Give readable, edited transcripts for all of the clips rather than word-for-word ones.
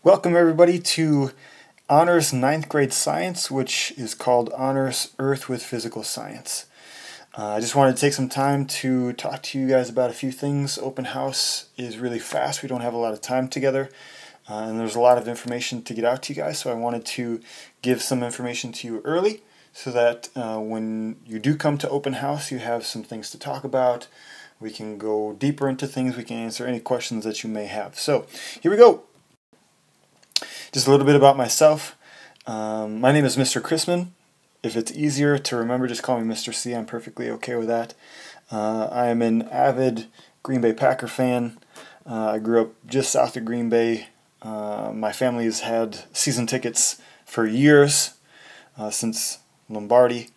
Welcome everybody to Honors 9th grade Science, which is called Honors Earth with Physical Science. I just wanted to take some time to talk to you guys about a few things. Open house is really fast. We don't have a lot of time together, and there's a lot of information to get out to you guys, so I wanted to give some information to you early so that when you do come to open house, you have some things to talk about. We can go deeper into things. We can answer any questions that you may have. So here we go. Just a little bit about myself. My name is Mr. Chrisman. If it's easier to remember, just call me Mr. C. I'm perfectly okay with that. I am an avid Green Bay Packer fan. I grew up just south of Green Bay. My family has had season tickets for years, since Lombardi.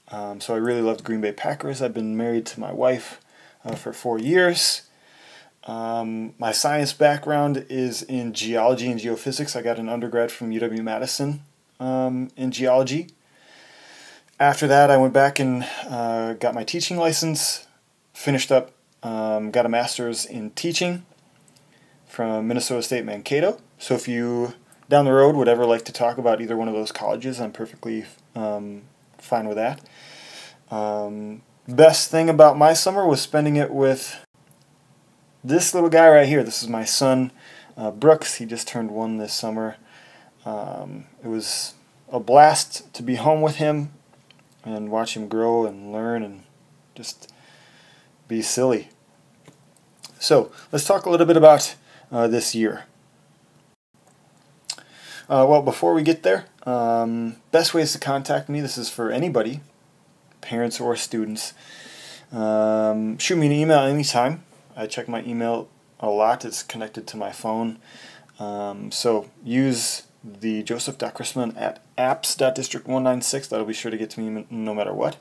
So I really loved Green Bay Packers. I've been married to my wife for 4 years. My science background is in geology and geophysics. I got an undergrad from UW-Madison in geology. After that, I went back and got my teaching license, finished up, got a master's in teaching from Minnesota State Mankato. So if you, down the road, would ever like to talk about either one of those colleges, I'm perfectly fine with that. Best thing about my summer was spending it with this little guy right here. This is my son, Brooks. He just turned 1 this summer. It was a blast to be home with him and watch him grow and learn and just be silly. So let's talk a little bit about this year. Well, before we get there, best ways to contact me. This is for anybody, parents or students. Shoot me an email anytime. I check my email a lot. It's connected to my phone. So use the joseph.chrisman@apps.district196. That'll be sure to get to me no matter what.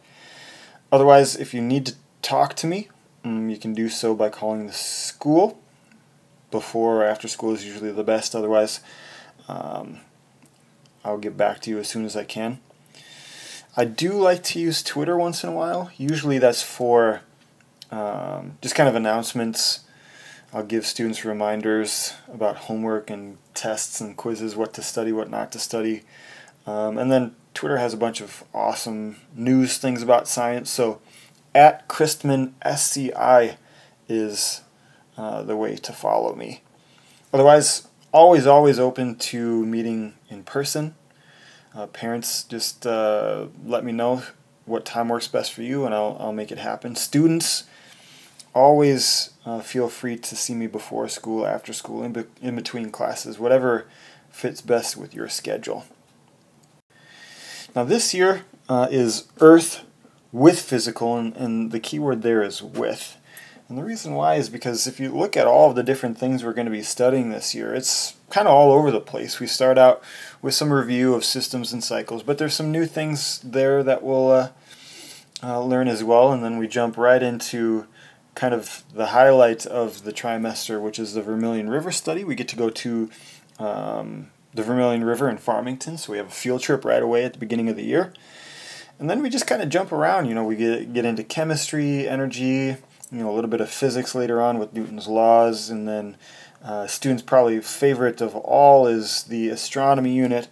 Otherwise, if you need to talk to me, you can do so by calling the school. Before or after school is usually the best. Otherwise, I'll get back to you as soon as I can. I do like to use Twitter once in a while. Usually that's for just kind of announcements. I'll give students reminders about homework and tests and quizzes, what to study, what not to study. And then Twitter has a bunch of awesome news things about science. So @ChristmanSCI is the way to follow me. Otherwise, always open to meeting in person. Parents, just let me know what time works best for you, and I'll make it happen. Students, always feel free to see me before school, after school, in between classes, whatever fits best with your schedule. Now this year is Earth with Physical, and the key word there is with. And the reason why is because if you look at all of the different things we're going to be studying this year, it's kind of all over the place. We start out with some review of systems and cycles, but there's some new things there that we'll learn as well, and then we jump right into kind of the highlight of the trimester, which is the Vermilion River study. We get to go to the Vermilion River in Farmington, so we have a field trip right away at the beginning of the year. And then we just kind of jump around. You know, we get into chemistry, energy, a little bit of physics later on with Newton's laws, and then students' probably favorite of all is the astronomy unit,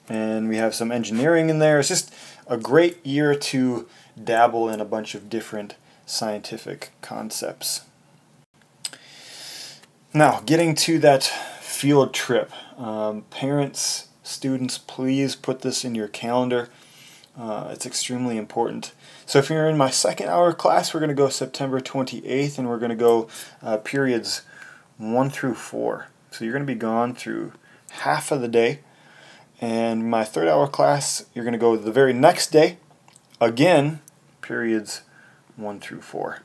and we have some engineering in there. It's just a great year to dabble in a bunch of different scientific concepts. Now, getting to that field trip. Parents, students, please put this in your calendar. It's extremely important. So if you're in my second hour class, we're going to go September 28th, and we're going to go periods 1 through 4. So you're going to be gone through half of the day. And my third hour class, you're going to go the very next day, again, periods 1 through 4.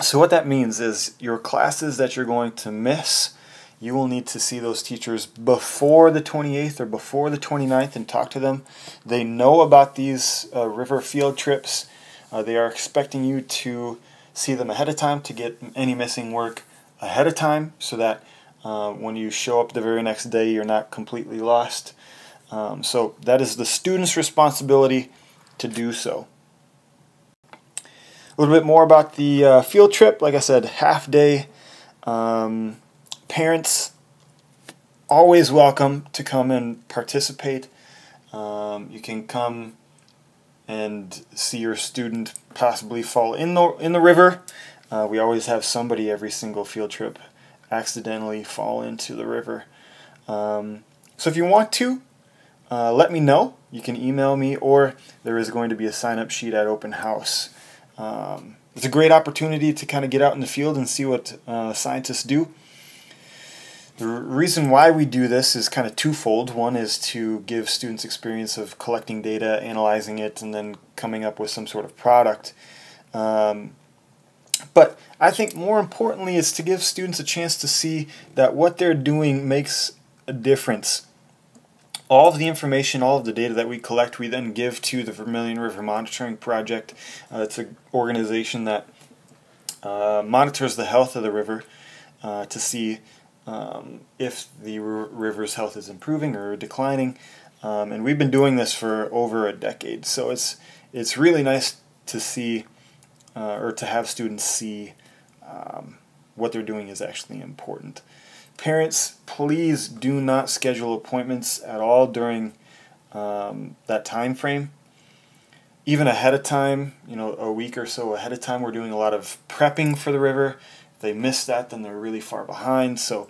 So what that means is your classes that you're going to miss, you will need to see those teachers before the 28th or before the 29th and talk to them. They know about these river field trips. They are expecting you to see them ahead of time to get any missing work ahead of time so that when you show up the very next day, you're not completely lost. So that is the student's responsibility to do so. A little bit more about the field trip. Like I said, half day. Parents, always welcome to come and participate. You can come and see your student possibly fall in the river. We always have somebody every single field trip accidentally fall into the river. So if you want to, let me know. You can email me, or there is going to be a sign-up sheet at open house. It's a great opportunity to kind of get out in the field and see what scientists do. The reason why we do this is kind of twofold. One is to give students experience of collecting data, analyzing it, and then coming up with some sort of product. But I think more importantly is to give students a chance to see that what they're doing makes a difference. All of the information, all of the data that we collect, we then give to the Vermilion River Monitoring Project. It's an organization that monitors the health of the river to see if the river's health is improving or declining. And we've been doing this for over a decade, so it's really nice to see or to have students see what they're doing is actually important. Parents, please do not schedule appointments at all during that time frame. Even ahead of time, a week or so ahead of time, we're doing a lot of prepping for the river. If they miss that, then they're really far behind. So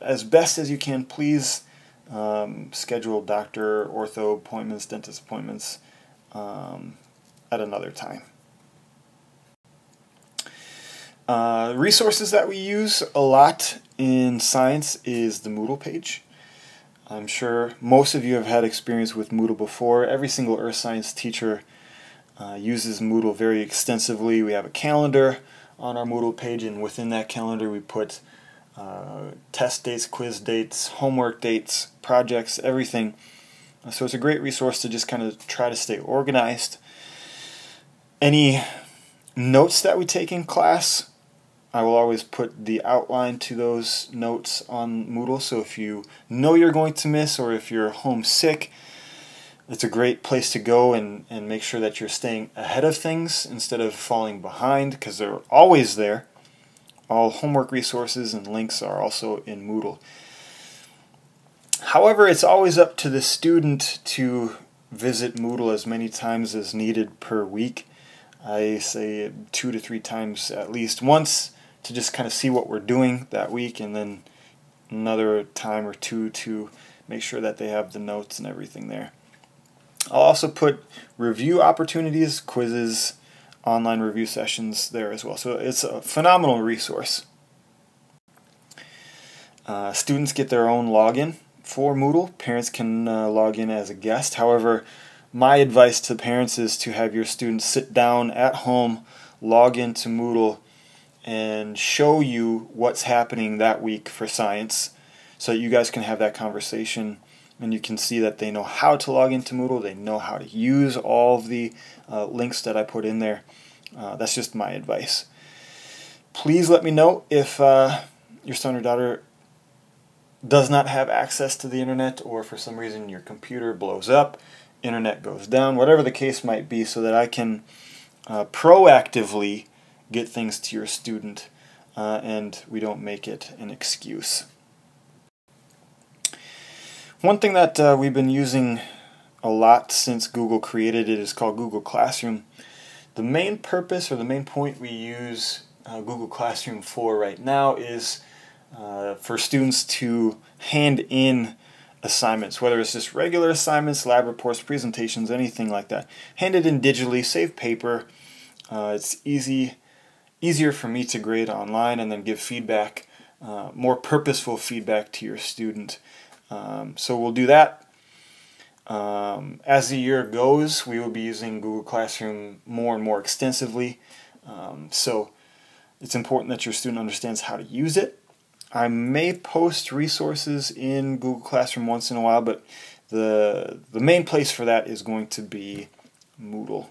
as best as you can, please schedule doctor, ortho appointments, dentist appointments at another time. Resources that we use a lot in science is the Moodle page. I'm sure most of you have had experience with Moodle before. Every single earth science teacher uses Moodle very extensively. We have a calendar on our Moodle page, and within that calendar we put test dates, quiz dates, homework dates, projects, everything. So it's a great resource to just kind of try to stay organized. Any notes that we take in class, I will always put the outline to those notes on Moodle, so if you know you're going to miss or if you're homesick, it's a great place to go and make sure that you're staying ahead of things instead of falling behind, because they're always there. All homework resources and links are also in Moodle. However, it's always up to the student to visit Moodle as many times as needed per week. I say 2 to 3 times at least, once to just kind of see what we're doing that week, and then another time or two to make sure that they have the notes and everything there. I'll also put review opportunities, quizzes, online review sessions there as well. So it's a phenomenal resource. Students get their own login for Moodle. Parents can log in as a guest. However, my advice to parents is to have your students sit down at home, log into Moodle, and show you what's happening that week for science, so that you guys can have that conversation and you can see that they know how to log into Moodle, they know how to use all of the links that I put in there. That's just my advice. Please let me know if your son or daughter does not have access to the internet, or for some reason your computer blows up, internet goes down, whatever the case might be, so that I can proactively get things to your student and we don't make it an excuse. One thing that we've been using a lot since Google created it is called Google Classroom. The main purpose, or the main point we use Google Classroom for right now is for students to hand in assignments, whether it's just regular assignments, lab reports, presentations, anything like that. Hand it in digitally, save paper. It's easier for me to grade online and then give feedback, more purposeful feedback to your student. So we'll do that. As the year goes, we will be using Google Classroom more and more extensively. So it's important that your student understands how to use it. I may post resources in Google Classroom once in a while, but the main place for that is going to be Moodle.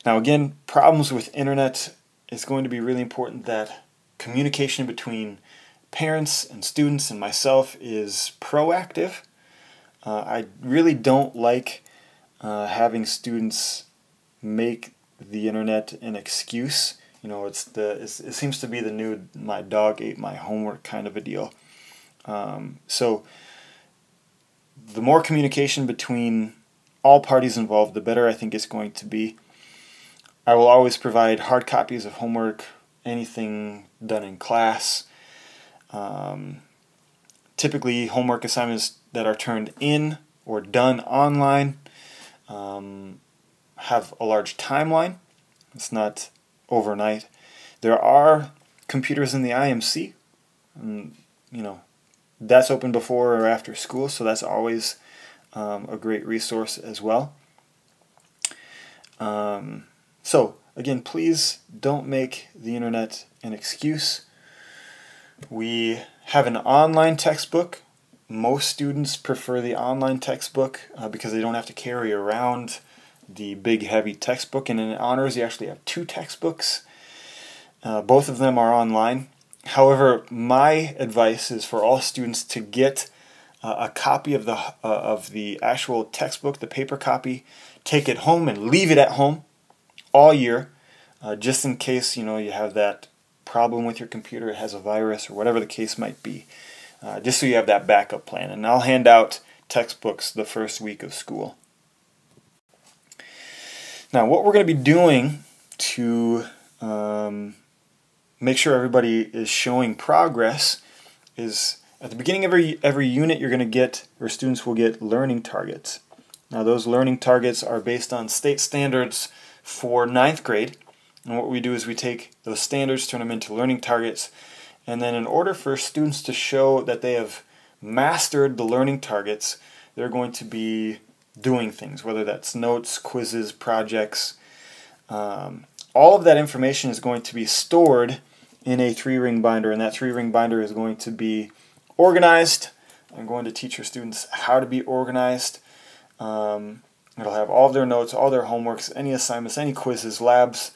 Now again, problems with internet, it's going to be really important that communication between parents and students and myself is proactive. I really don't like having students make the internet an excuse. You know, it seems to be the new "my dog ate my homework" kind of a deal. So the more communication between all parties involved, the better I think it's going to be. I will always provide hard copies of homework, anything done in class. Typically, homework assignments that are turned in or done online have a large timeline. It's not overnight. There are computers in the IMC, and that's open before or after school, so that's always a great resource as well. So again, please don't make the internet an excuse. We have an online textbook. Most students prefer the online textbook because they don't have to carry around the big heavy textbook. And in honors, you actually have 2 textbooks. Both of them are online. However, my advice is for all students to get a copy of the actual textbook, the paper copy, take it home and leave it at home all year, just in case you have that problem with your computer, it has a virus or whatever the case might be, just so you have that backup plan. And I'll hand out textbooks the first week of school. Now, what we're going to be doing to make sure everybody is showing progress is at the beginning of every unit you're going to get, or students will get, learning targets. Now those learning targets are based on state standards for 9th grade, and what we do is we take those standards, turn them into learning targets, and then in order for students to show that they have mastered the learning targets, they're going to be doing things, whether that's notes, quizzes, projects. All of that information is going to be stored in a 3-ring binder, and that 3-ring binder is going to be organized. I'm going to teach your students how to be organized. It'll have all of their notes, all their homeworks, any assignments, any quizzes, labs.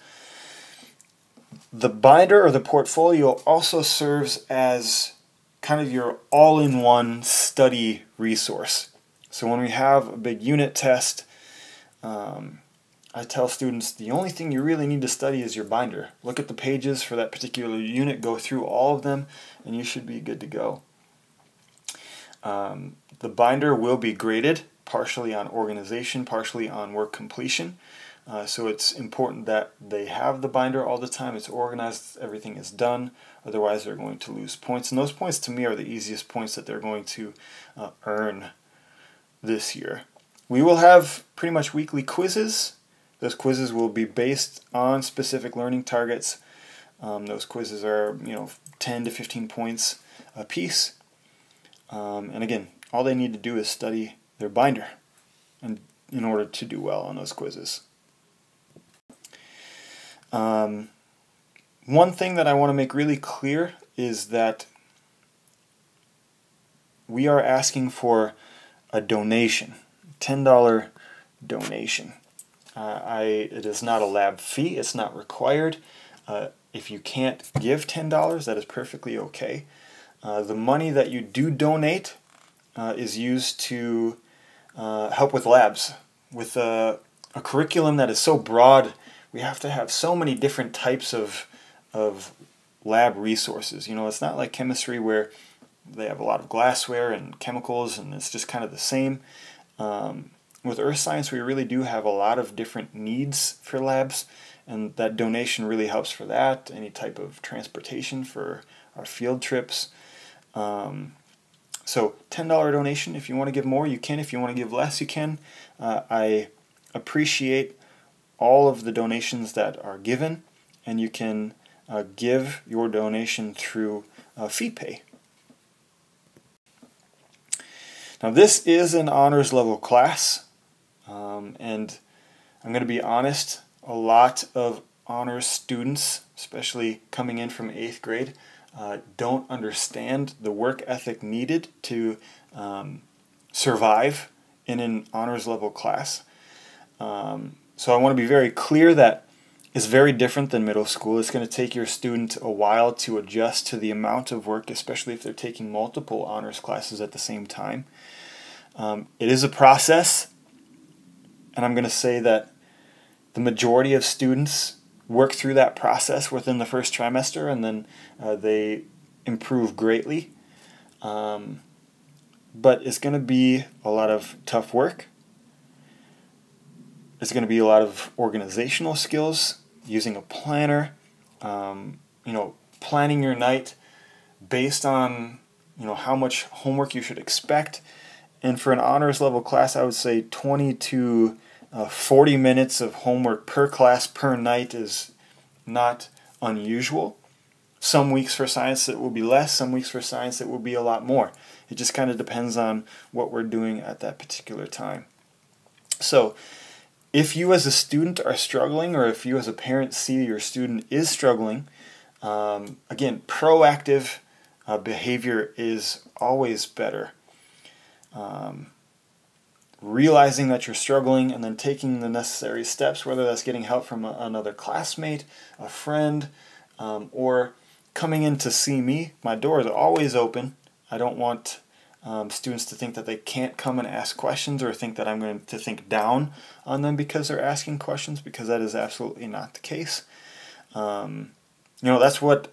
The binder or the portfolio also serves as kind of your all-in-one study resource. So when we have a big unit test, I tell students the only thing you really need to study is your binder. Look at the pages for that particular unit, go through all of them, and you should be good to go. The binder will be graded, partially on organization, partially on work completion. So it's important that they have the binder all the time, it's organized, everything is done, otherwise they're going to lose points. And those points to me are the easiest points that they're going to earn this year. We will have pretty much weekly quizzes. Those quizzes will be based on specific learning targets. Those quizzes are 10 to 15 points a piece. And again, all they need to do is study their binder and in order to do well on those quizzes. One thing that I want to make really clear is that we are asking for a donation, $10 donation. It is not a lab fee, it's not required. If you can't give $10, that is perfectly okay. The money that you do donate is used to help with labs. With a curriculum that is so broad, we have to have so many different types of lab resources. It's not like chemistry where they have a lot of glassware and chemicals and it's just kind of the same. With earth science, we really do have a lot of different needs for labs, and that donation really helps for that. Any type of transportation for our field trips. So $10 donation. If you want to give more, you can. If you want to give less, you can. I appreciate all of the donations that are given, and you can give your donation through FeedPay. Now this is an honors level class, and I'm going to be honest, a lot of honors students, especially coming in from 8th grade, don't understand the work ethic needed to survive in an honors level class. So I want to be very clear that it's very different than middle school. It's going to take your student a while to adjust to the amount of work, especially if they're taking multiple honors classes at the same time. It is a process, and I'm going to say that the majority of students work through that process within the first trimester, and then they improve greatly. But it's going to be a lot of tough work. It's going to be a lot of organizational skills, using a planner, planning your night based on how much homework you should expect. And for an honors level class, I would say 20 to 40 minutes of homework per class per night is not unusual. Some weeks for science it will be less, some weeks for science it will be a lot more. It just kind of depends on what we're doing at that particular time. So if you as a student are struggling, or if you as a parent see your student is struggling, again, proactive behavior is always better. Realizing that you're struggling and then taking the necessary steps, whether that's getting help from another classmate, a friend, or coming in to see me. My door is always open. I don't want students to think that they can't come and ask questions, or think that I'm going to think down on them because they're asking questions, because that is absolutely not the case. That's what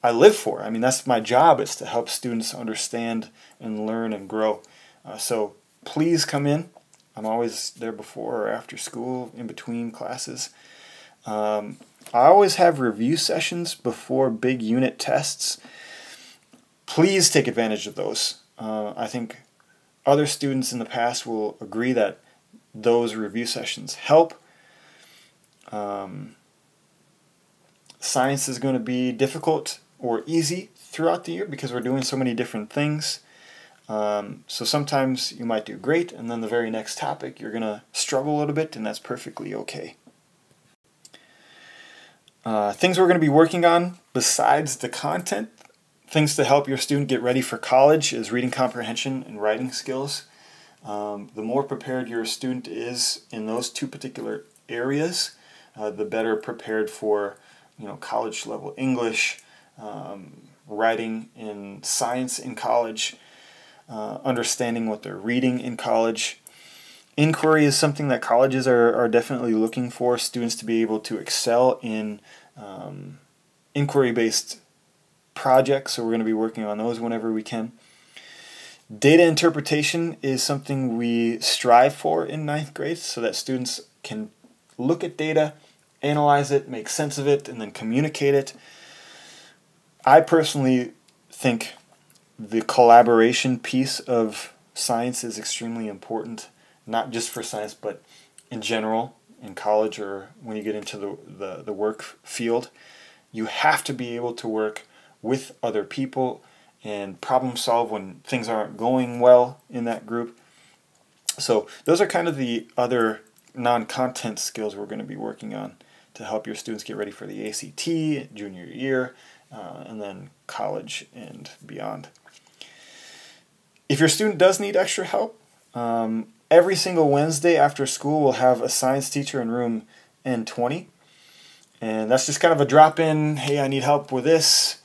I live for. I mean, that's my job, is to help students understand and learn and grow. So please come in. I'm always there before or after school, in between classes. I always have review sessions before big unit tests. Please take advantage of those. I think other students in the past will agree that those review sessions help. Science is going to be difficult or easy throughout the year because we're doing so many different things. So sometimes you might do great, and then the very next topic you're going to struggle a little bit, and that's perfectly okay. Things we're going to be working on besides the content, things to help your student get ready for college, is reading comprehension and writing skills. The more prepared your student is in those two particular areas, the better prepared for college level English, writing in science in college, understanding what they're reading in college. Inquiry is something that colleges are definitely looking for students to be able to excel in inquiry-based projects, so we're going to be working on those whenever we can. Data interpretation is something we strive for in 9th grade, so that students can look at data, analyze it, make sense of it, and then communicate it. I personally think the collaboration piece of science is extremely important, not just for science, but in general, in college or when you get into the work field. You have to be able to work with other people and problem solve when things aren't going well in that group. So those are kind of the other non-content skills we're going to be working on to help your students get ready for the ACT, junior year, and then college and beyond. If your student does need extra help, every single Wednesday after school we'll have a science teacher in room N20. And that's just kind of a drop-in, hey, I need help with this.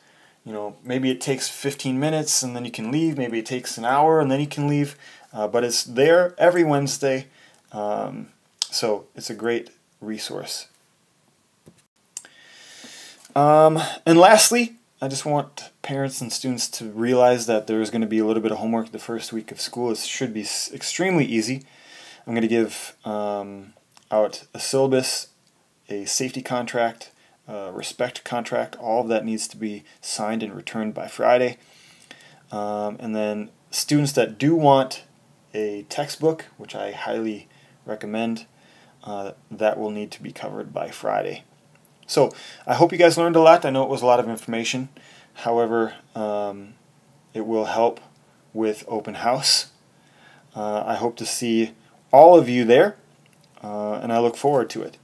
Maybe it takes 15 minutes and then you can leave. Maybe it takes an hour and then you can leave. But it's there every Wednesday. So it's a great resource. And lastly, I just want parents and students to realize that there's going to be a little bit of homework the first week of school. It should be extremely easy. I'm going to give out a syllabus, a safety contract, respect contract. All of that needs to be signed and returned by Friday. And then students that do want a textbook, which I highly recommend, that will need to be covered by Friday. So I hope you guys learned a lot. I know it was a lot of information. However, it will help with open house. I hope to see all of you there, and I look forward to it.